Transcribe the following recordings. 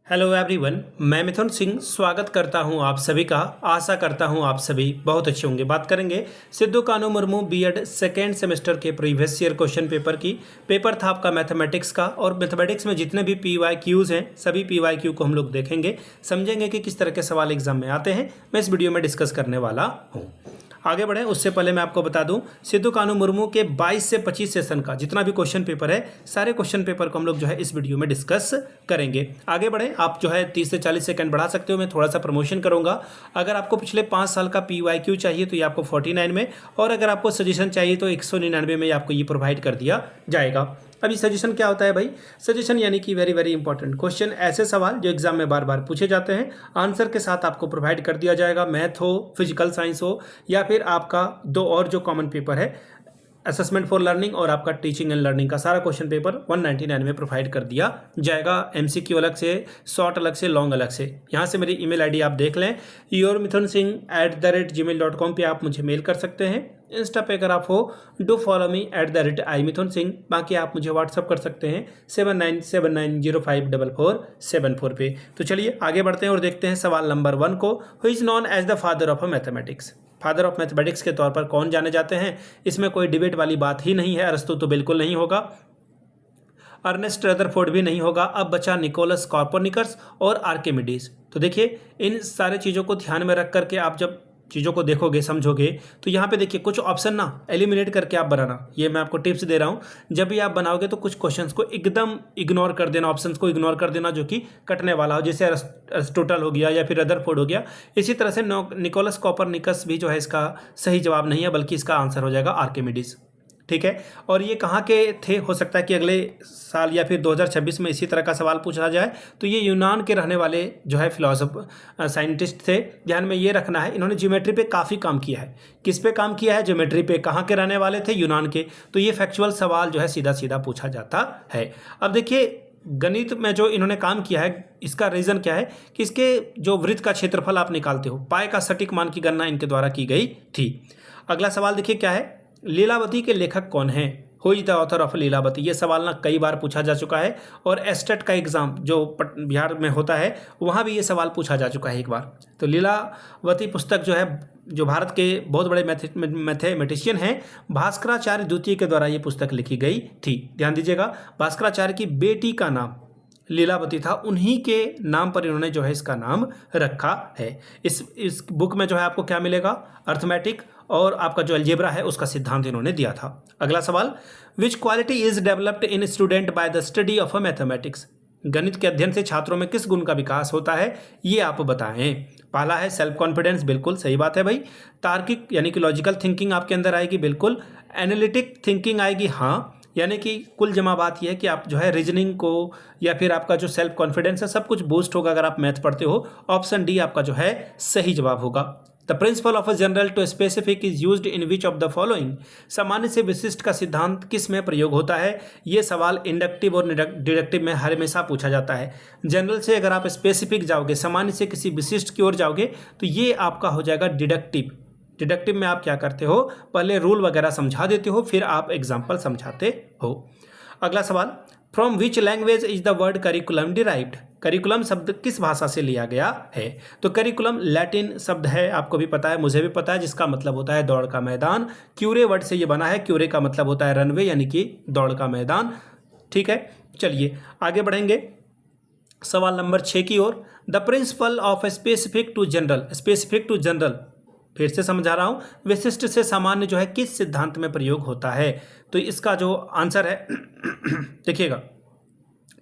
Hello everyone, मैं मिथुन सिंह स्वागत करता हूं आप सभी का। आशा करता हूं आप सभी बहुत अच्छे होंगे। बात करेंगे Sidhu Kanhu Murmu BEd second semester के प्रीवियस ईयर क्वेश्चन पेपर की। पेपर था आपका मैथमेटिक्स का, और मैथमेटिक्स में जितने भी पीवाईक्यूज़ हैं सभी पीवाईक्यू को हम लोग देखेंगे, समझेंगे कि किस तरह के सवाल एग्जाम में आते हैं। मैं इस वीडियो में डिस्कस करने वाला हूँ। आगे बढ़ें उससे पहले मैं आपको बता दूं, सिद्धू कान्हू मुर्मू के 22 से 25 सेशन का जितना भी क्वेश्चन पेपर है, सारे क्वेश्चन पेपर को हम लोग जो है इस वीडियो में डिस्कस करेंगे। आगे बढ़ें, आप जो है 30 से 40 सेकंड बढ़ा सकते हो। मैं थोड़ा सा प्रमोशन करूंगा। अगर आपको पिछले 5 साल का पीवाईक्यू चाहिए तो ये आपको 49 में, और अगर आपको सजेशन चाहिए तो 199 में आपको ये प्रोवाइड कर दिया जाएगा। अभी सजेशन क्या होता है भाई? सजेशन यानी कि वेरी वेरी इंपॉर्टेंट क्वेश्चन, ऐसे सवाल जो एग्जाम में बार बार पूछे जाते हैं, आंसर के साथ आपको प्रोवाइड कर दिया जाएगा। मैथ हो, फिजिकल साइंस हो, या फिर आपका दो और जो कॉमन पेपर है, असेसमेंट फॉर लर्निंग और आपका टीचिंग एंड लर्निंग का सारा क्वेश्चन पेपर 199 में प्रोवाइड कर दिया जाएगा। एमसीक्यू अलग से, शॉर्ट अलग से, लॉन्ग अलग से। यहाँ से मेरी ईमेल आईडी आप देख लें, yourmithunsingh@gmail.com पे आप मुझे मेल कर सकते हैं। इंस्टा पे अगर आप हो, डू फॉलो मी @imithunsingh। बाकी आप मुझे व्हाट्सअप कर सकते हैं 7979054474 पे। तो चलिए आगे बढ़ते हैं और देखते हैं सवाल नंबर 1 को। Who is known as the father of mathematics? Father of mathematics के तौर पर कौन जाने जाते हैं? इसमें कोई डिबेट वाली बात ही नहीं है। अरस्तु तो बिल्कुल नहीं होगा, अर्नेस्ट रदरफोर्ड भी नहीं होगा। अब बचा निकोलस कॉपरनिकस और आर्किमिडीज। तो देखिए, इन सारे चीज़ों को ध्यान में रख करके आप जब चीज़ों को देखोगे, समझोगे, तो यहाँ पे देखिए कुछ ऑप्शन ना एलिमिनेट करके आप बनाना। ये मैं आपको टिप्स दे रहा हूँ। जब भी आप बनाओगे तो कुछ क्वेश्चंस को एकदम इग्नोर कर देना, ऑप्शंस को इग्नोर कर देना जो कि कटने वाला हो, जैसे अरिस्टोटल हो गया या फिर रदरफोर्ड हो गया। इसी तरह से निकोलस कॉपरनिकस भी जो है इसका सही जवाब नहीं है, बल्कि इसका आंसर हो जाएगा आर्किमिडीज। ठीक है। और ये कहाँ के थे? हो सकता है कि अगले साल या फिर 2026 में इसी तरह का सवाल पूछा जाए। तो ये यूनान के रहने वाले जो है फिलोसफर साइंटिस्ट थे। ध्यान में ये रखना है, इन्होंने ज्योमेट्री पे काफ़ी काम किया है। किस पे काम किया है? ज्योमेट्री पे। कहाँ के रहने वाले थे? यूनान के। तो ये फैक्चुअल सवाल जो है सीधा सीधा पूछा जाता है। अब देखिए, गणित में जो इन्होंने काम किया है, इसका रीज़न क्या है कि इसके जो वृत्त का क्षेत्रफल आप निकालते हो, पाई का सटीक मान की गणना इनके द्वारा की गई थी। अगला सवाल देखिए क्या है, लीलावती के लेखक कौन हैं? Who is the author of Lilavati? ये सवाल ना कई बार पूछा जा चुका है, और एस्टेट का एग्जाम जो बिहार में होता है वहाँ भी ये सवाल पूछा जा चुका है एक बार। तो लीलावती पुस्तक जो है, जो भारत के बहुत बड़े मैथमेटिशियन हैं भास्कराचार्य द्वितीय के द्वारा ये पुस्तक लिखी गई थी। ध्यान दीजिएगा, भास्कराचार्य की बेटी का नाम लीलावती था, उन्हीं के नाम पर इन्होंने जो है इसका नाम रखा है। इस बुक में जो है आपको क्या मिलेगा? अर्थमेटिक और आपका जो अलजेब्रा है उसका सिद्धांत इन्होंने दिया था। अगला सवाल, विच quality is developed in student by the study of mathematics? गणित के अध्ययन से छात्रों में किस गुण का विकास होता है, ये आप बताएं। पहला है सेल्फ कॉन्फिडेंस, बिल्कुल सही बात है भाई। तार्किक यानी कि लॉजिकल थिंकिंग आपके अंदर आएगी, बिल्कुल। एनालिटिक थिंकिंग आएगी, हाँ, यानी कि कुल जमा बात यह है कि आप जो है रीजनिंग को या फिर आपका जो सेल्फ कॉन्फिडेंस है सब कुछ बूस्ट होगा अगर आप मैथ पढ़ते हो। ऑप्शन डी आपका जो है सही जवाब होगा। The principle of a general to specific is used in which of the following? सामान्य से विशिष्ट का सिद्धांत किस में प्रयोग होता है? ये सवाल इंडक्टिव और डिडक्टिव में हमेशा पूछा जाता है। जनरल से अगर आप स्पेसिफिक जाओगे, सामान्य से किसी विशिष्ट की ओर जाओगे, तो ये आपका हो जाएगा डिडक्टिव। डिडक्टिव में आप क्या करते हो? पहले रूल वगैरह समझा देते हो, फिर आप एग्जाम्पल समझाते हो। अगला सवाल, from which language is the word curriculum derived? Curriculum शब्द किस भाषा से लिया गया है? तो करिकुलम लैटिन शब्द है, आपको भी पता है, मुझे भी पता है, जिसका मतलब होता है दौड़ का मैदान। क्यूरे वर्ड से ये बना है। क्यूरे का मतलब होता है रनवे, यानी कि दौड़ का मैदान। ठीक है, चलिए आगे बढ़ेंगे सवाल नंबर 6 की ओर। The principle of specific to general, specific to general, फिर से समझा रहा हूं, विशिष्ट से सामान्य जो है किस सिद्धांत में प्रयोग होता है? तो इसका जो आंसर है देखिएगा,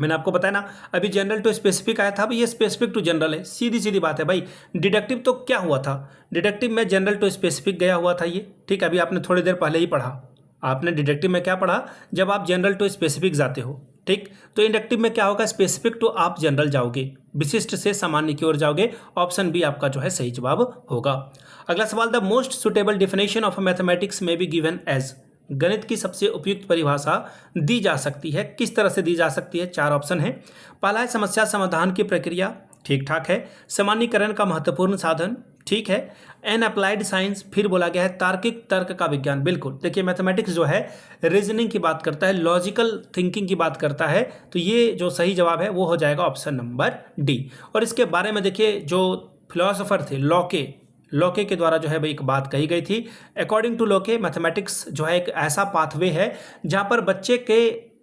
मैंने आपको बताया ना, अभी जनरल टू स्पेसिफिक आया था, अब ये स्पेसिफिक टू जनरल है। सीधी सीधी बात है भाई। डिडक्टिव तो क्या हुआ था? डिडक्टिव में जनरल टू स्पेसिफिक गया हुआ था ये। ठीक है, अभी आपने थोड़ी देर पहले ही पढ़ा। आपने डिडक्टिव में क्या पढ़ा? जब आप जनरल टू स्पेसिफिक जाते हो, ठीक, तो इंडक्टिव में क्या होगा? स्पेसिफिक टू आप जनरल जाओगे, विशिष्ट से सामान्य की ओर जाओगे। ऑप्शन बी आपका जो है सही जवाब होगा। अगला सवाल, the most suitable definition of mathematics में बी गिवन एज? गणित की सबसे उपयुक्त परिभाषा दी जा सकती है, किस तरह से दी जा सकती है? 4 ऑप्शन है। पहला है समस्या समाधान की प्रक्रिया, ठीक ठाक है। सामान्यीकरण का महत्वपूर्ण साधन, ठीक है। एन अप्लाइड साइंस, फिर बोला गया है तार्किक तर्क का विज्ञान। बिल्कुल, देखिए मैथमेटिक्स जो है रीजनिंग की बात करता है, लॉजिकल थिंकिंग की बात करता है, तो ये जो सही जवाब है वो हो जाएगा ऑप्शन नंबर डी। और इसके बारे में देखिए जो फिलोसोफर थे लॉके के द्वारा जो है भाई एक बात कही गई थी। अकॉर्डिंग टू लॉके मैथमेटिक्स जो है एक ऐसा पाथवे है जहाँ पर बच्चे के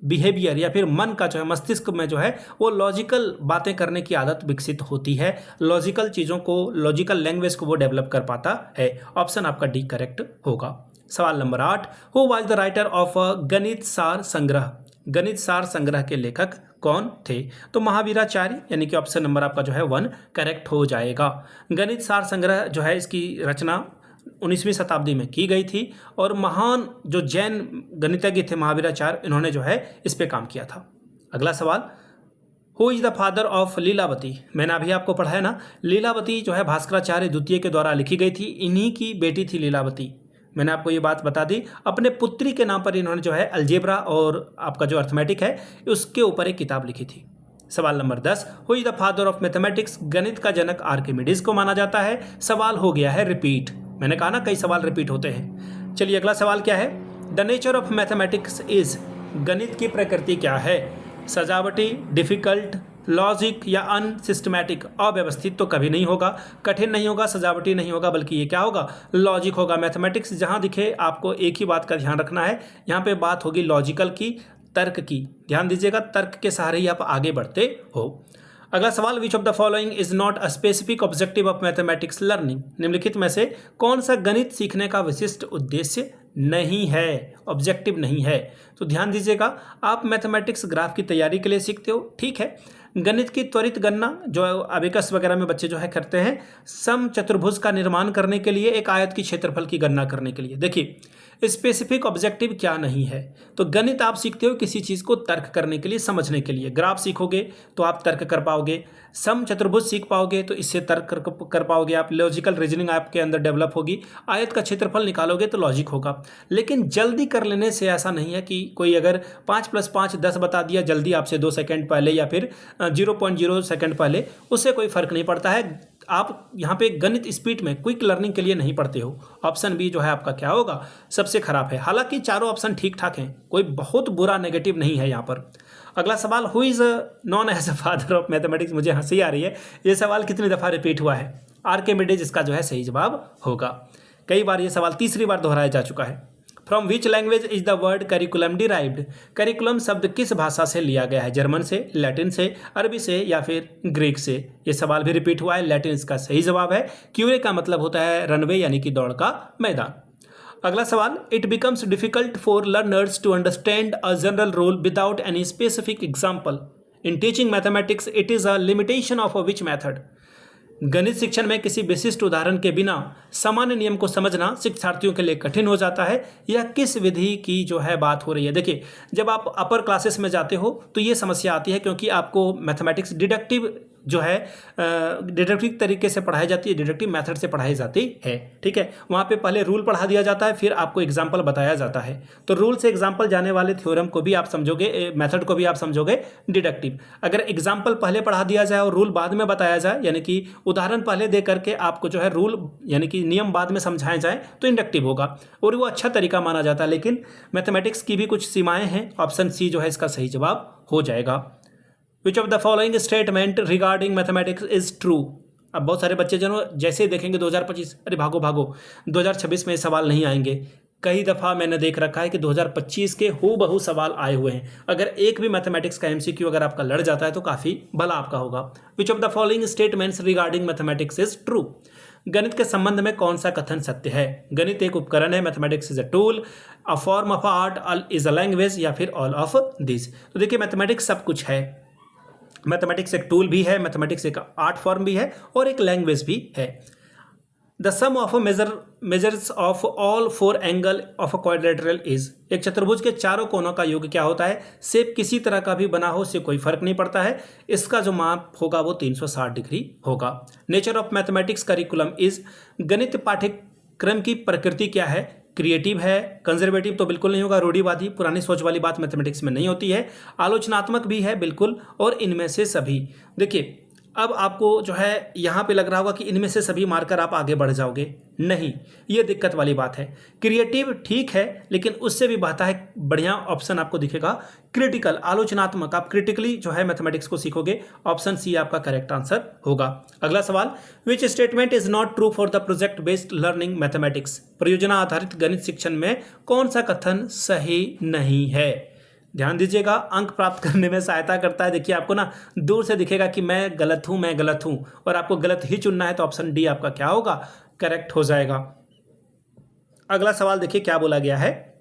बिहेवियर या फिर मन का जो है मस्तिष्क में जो है वो लॉजिकल बातें करने की आदत विकसित होती है, लॉजिकल चीज़ों को, लॉजिकल लैंग्वेज को वो डेवलप कर पाता है। ऑप्शन आपका डी करेक्ट होगा। सवाल number 8, who was the writer of गणित सार संग्रह? गणित सार संग्रह के लेखक कौन थे? तो महावीराचार्य, यानी कि ऑप्शन नंबर आपका जो है 1 करेक्ट हो जाएगा। गणित सार संग्रह जो है इसकी रचना 19वीं शताब्दी में की गई थी और महान जो जैन गणितज्ञ थे महावीराचार्य, इन्होंने जो है इस पे काम किया था। अगला सवाल, who is the father of Lilavati? मैंने अभी आपको पढ़ा है ना, लीलावती जो है भास्कराचार्य द्वितीय के द्वारा लिखी गई थी, इन्हीं की बेटी थी लीलावती। मैंने आपको ये बात बता दी। अपने पुत्री के नाम पर इन्होंने जो है अलजेब्रा और आपका जो अर्थमेटिक है उसके ऊपर एक किताब लिखी थी। सवाल number 10, who is the father of mathematics? गणित का जनक आर्किमिडीज को माना जाता है। सवाल हो गया है रिपीट, मैंने कहा ना कई सवाल रिपीट होते हैं। चलिए अगला सवाल क्या है, the nature of mathematics is? गणित की प्रकृति क्या है? सजावटी, डिफिकल्ट, लॉजिक या अनसिस्टमैटिक? अव्यवस्थित तो कभी नहीं होगा, कठिन नहीं होगा, सजावटी नहीं होगा, बल्कि ये क्या होगा, लॉजिक होगा। मैथमेटिक्स जहाँ दिखे आपको एक ही बात का ध्यान रखना है, यहाँ पे बात होगी लॉजिकल की, तर्क की। ध्यान दीजिएगा, तर्क के सहारे ही आप आगे बढ़ते हो। अगला सवाल, विच of the following is not a specific objective of mathematics learning? निम्नलिखित में से कौन सा गणित सीखने का विशिष्ट उद्देश्य नहीं है, ऑब्जेक्टिव नहीं है? तो ध्यान दीजिएगा, आप मैथमेटिक्स ग्राफ की तैयारी के लिए सीखते हो, ठीक है। गणित की त्वरित गणना जो अबेकस वगैरह में बच्चे जो है करते हैं, सम चतुर्भुज का निर्माण करने के लिए, एक आयत की क्षेत्रफल की गणना करने के लिए। देखिए स्पेसिफिक ऑब्जेक्टिव क्या नहीं है, तो गणित आप सीखते हो किसी चीज़ को तर्क करने के लिए, समझने के लिए। ग्राफ सीखोगे तो आप तर्क कर पाओगे, सम चतुर्भुज सीख पाओगे तो इससे तर्क कर पाओगे आप, लॉजिकल रीजनिंग आपके अंदर डेवलप होगी, आयत का क्षेत्रफल निकालोगे तो लॉजिक होगा। लेकिन जल्दी कर लेने से ऐसा नहीं है कि कोई अगर 5 + 5 10 बता दिया जल्दी आपसे 2 सेकंड पहले या फिर 0.0 सेकंड पहले, उससे कोई फर्क नहीं पड़ता है। आप यहाँ पे गणित स्पीड में क्विक लर्निंग के लिए नहीं पढ़ते हो। ऑप्शन बी जो है आपका क्या होगा, सबसे खराब है। हालांकि चारों ऑप्शन ठीक ठाक हैं, कोई बहुत बुरा नेगेटिव नहीं है यहाँ पर। अगला सवाल, who is known as a father of mathematics? मुझे हंसी आ रही है, ये सवाल कितनी दफ़ा रिपीट हुआ है? आर्किमिडीज इसका जो है सही जवाब होगा। कई बार ये सवाल तीसरी बार दोहराया जा चुका है। From which language is the word curriculum derived? Curriculum शब्द किस भाषा से लिया गया है? जर्मन से, लैटिन से, अरबी से या फिर ग्रीक से? ये सवाल भी रिपीट हुआ है, लैटिन इसका सही जवाब है। क्यूरे का मतलब होता है रनवे यानी कि दौड़ का मैदान। अगला सवाल, it becomes difficult for learners to understand a general rule without any specific example in teaching mathematics, it is a limitation of which method? गणित शिक्षण में किसी विशिष्ट उदाहरण के बिना सामान्य नियम को समझना शिक्षार्थियों के लिए कठिन हो जाता है। यह किस विधि की जो है बात हो रही है? देखिए जब आप अपर क्लासेस में जाते हो तो ये समस्या आती है, क्योंकि आपको मैथमेटिक्स डिडक्टिव जो है डिडक्टिव तरीके से पढ़ाई जाती है, डिडक्टिव मेथड से पढ़ाई जाती है, ठीक है। वहाँ पे पहले रूल पढ़ा दिया जाता है, फिर आपको एग्जाम्पल बताया जाता है। तो रूल से एग्जाम्पल जाने वाले थ्योरम को भी आप समझोगे, मेथड को भी आप समझोगे डिडक्टिव। अगर एग्जाम्पल पहले पढ़ा दिया जाए और रूल बाद में बताया जाए, यानी कि उदाहरण पहले दे करके आपको जो है रूल यानी कि नियम बाद में समझाया जाए, तो इंडक्टिव होगा और वो अच्छा तरीका माना जाता है। लेकिन मैथमेटिक्स की भी कुछ सीमाएँ हैं। ऑप्शन सी जो है इसका सही जवाब हो जाएगा। विच of the following statement regarding mathematics is true? अब बहुत सारे बच्चे जो जैसे देखेंगे 2025, अरे भागो भागो 2026 में सवाल नहीं आएंगे। कई दफ़ा मैंने देख रखा है कि 2025 के हूबहू सवाल आए हुए हैं। अगर एक भी मैथमेटिक्स का एमसीक्यू अगर आपका लड़ जाता है तो काफ़ी भला आपका होगा। विच of the following statements regarding mathematics is true? गणित के संबंध में कौन सा कथन सत्य है? गणित एक उपकरण है, mathematics is a tool, a form of art, is a language या फिर ऑल ऑफ दिस? तो देखिए मैथमेटिक्स सब कुछ है। मैथमेटिक्स एक टूल भी है, मैथमेटिक्स एक आर्ट फॉर्म भी है और एक लैंग्वेज भी है। The sum of measures of all 4 angle of a quadrilateral is? एक चतुर्भुज के चारों कोनों का योग क्या होता है? शेप किसी तरह का भी बना हो, उससे कोई फर्क नहीं पड़ता है। इसका जो माप होगा वो 360 डिग्री होगा। Nature of mathematics curriculum is? गणित पाठ्यक्रम की प्रकृति क्या है? क्रिएटिव है, कंजर्वेटिव तो बिल्कुल नहीं होगा, रूढ़िवादी, पुरानी सोच वाली बात मैथमेटिक्स में नहीं होती है, आलोचनात्मक भी है बिल्कुल, और इनमें से सभी। देखिए अब आपको जो है यहाँ पे लग रहा होगा कि इनमें से सभी मारकर आप आगे बढ़ जाओगे, नहीं, ये दिक्कत वाली बात है। क्रिएटिव ठीक है, लेकिन उससे भी बढ़िया ऑप्शन आपको दिखेगा क्रिटिकल, आलोचनात्मक। आप क्रिटिकली जो है मैथमेटिक्स को सीखोगे। ऑप्शन सी आपका करेक्ट आंसर होगा। अगला सवाल, which statement is not true for the project based learning mathematics? परियोजना आधारित गणित शिक्षण में कौन सा कथन सही नहीं है? ध्यान दीजिएगा, अंक प्राप्त करने में सहायता करता है। देखिए आपको ना दूर से दिखेगा कि मैं गलत हूं, और आपको गलत ही चुनना है, तो ऑप्शन डी आपका क्या होगा? करेक्ट हो जाएगा। अगला सवाल देखिए क्या बोला गया है,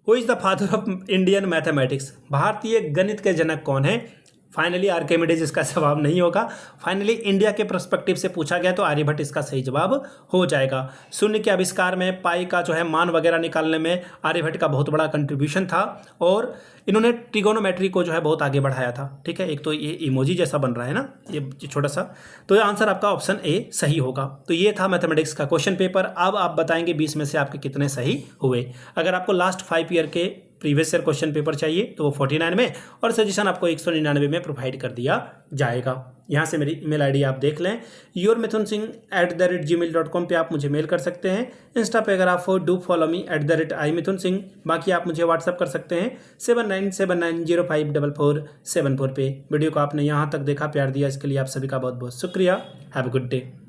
who is the father of Indian mathematics? भारतीय गणित के जनक कौन है? फाइनली आर्किमिडीज इसका जवाब नहीं होगा। फाइनली इंडिया के पर्सपेक्टिव से पूछा गया तो आर्यभट्ट इसका सही जवाब हो जाएगा। शून्य के आविष्कार में पाई का जो है मान वगैरह निकालने में आर्यभट्ट का बहुत बड़ा कंट्रीब्यूशन था, और इन्होंने ट्रिगोनोमेट्री को जो है बहुत आगे बढ़ाया था। ठीक है, एक तो ये इमोजी जैसा बन रहा है ना, ये छोटा सा, तो ये आंसर आपका ऑप्शन ए सही होगा। तो ये था मैथमेटिक्स का क्वेश्चन पेपर। अब आप बताएंगे 20 में से आपके कितने सही हुए। अगर आपको लास्ट 5 ईयर के प्रीवियस ईयर क्वेश्चन पेपर चाहिए तो वो 49 में, और सजेशन आपको 199 में प्रोवाइड कर दिया जाएगा। यहाँ से मेरी ईमेल आईडी आप देख लें, yourmithunsingh@gmail.com पे आप मुझे मेल कर सकते हैं। इंस्टा पे अगर आप डू फॉलो मी @imithunsingh। बाकी आप मुझे व्हाट्सअप कर सकते हैं 7979054474 पे। वीडियो को आपने यहाँ तक देखा, प्यार दिया, इसके लिए आप सभी का बहुत बहुत शुक्रिया। Have a good day.